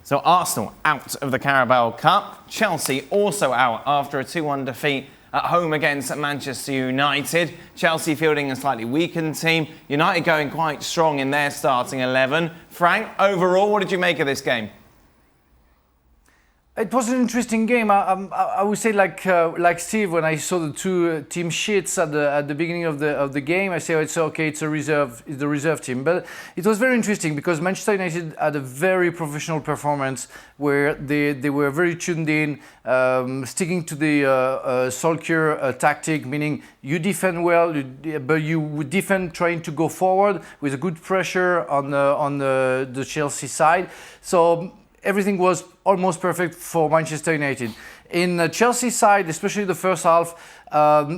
So Arsenal out of the Carabao Cup. Chelsea also out after a 2-1 defeat at home against Manchester United. Chelsea fielding a slightly weakened team. United going quite strong in their starting 11. Frank, overall, what did you make of this game? It was an interesting game. I would say, like Steve, when I saw the two team sheets at the beginning of the game, I say, it's okay, it's the reserve team. But it was very interesting because Manchester United had a very professional performance where they were very tuned in, sticking to the Solskjaer tactic, meaning you defend well, but you would defend trying to go forward with a good pressure on the Chelsea side. So everything was almost perfect for Manchester United. In the Chelsea side, especially the first half,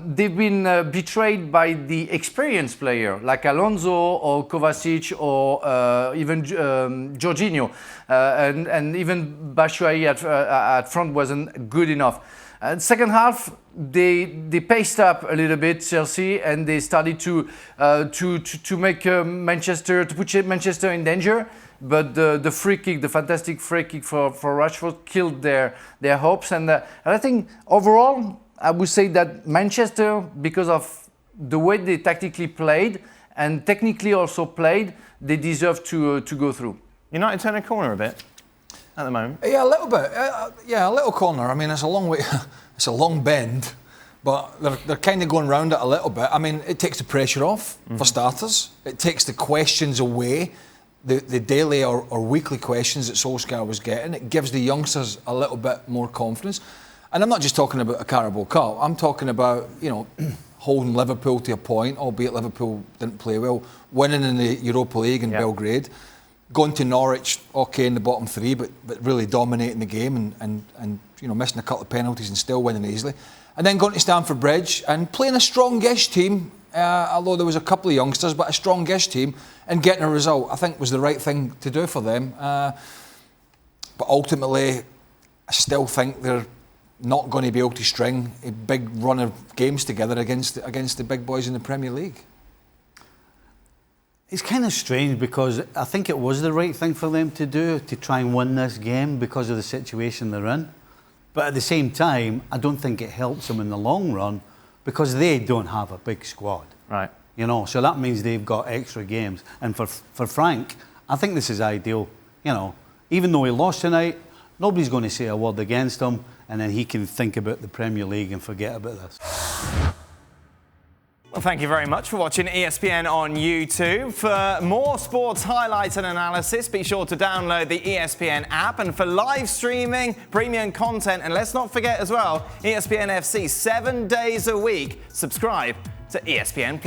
they've been betrayed by the experienced player like Alonso or Kovacic or even Jorginho. And even Batshuayi at front wasn't good enough. Second half, they paced up a little bit, Chelsea, and they started to make put Manchester in danger. But the free kick, the fantastic free kick for Rashford, killed their hopes. And I think overall, I would say that Manchester, because of the way they tactically played and technically also played, they deserve to go through. United turn a corner a bit at the moment. Yeah, a little bit. Yeah, a little corner. I mean, it's a long way. It's a long bend, but they're kind of going round it a little bit. I mean, it takes the pressure off, for starters. It takes the questions away. The daily or weekly questions that Solskjaer was getting. It gives the youngsters a little bit more confidence. And I'm not just talking about a Carabao Cup. I'm talking about, holding Liverpool to a point, albeit Liverpool didn't play well, winning in the Europa League in Belgrade, going to Norwich, okay, in the bottom three, but really dominating the game and missing a couple of penalties and still winning easily. And then going to Stamford Bridge and playing a strongish team, although there was a couple of youngsters, but a strongish team, and getting a result, I think, was the right thing to do for them. But ultimately, I still think they're not going to be able to string a big run of games together against the big boys in the Premier League. It's kind of strange because I think it was the right thing for them to do, to try and win this game because of the situation they're in. But at the same time, I don't think it helps them in the long run because they don't have a big squad. Right. So that means they've got extra games. And for Frank, I think this is ideal. Even though he lost tonight, nobody's going to say a word against him, and then he can think about the Premier League and forget about this. Well, thank you very much for watching ESPN on YouTube. For more sports highlights and analysis, be sure to download the ESPN app. And for live streaming, premium content, and let's not forget as well, ESPN FC 7 days a week. Subscribe to ESPN+.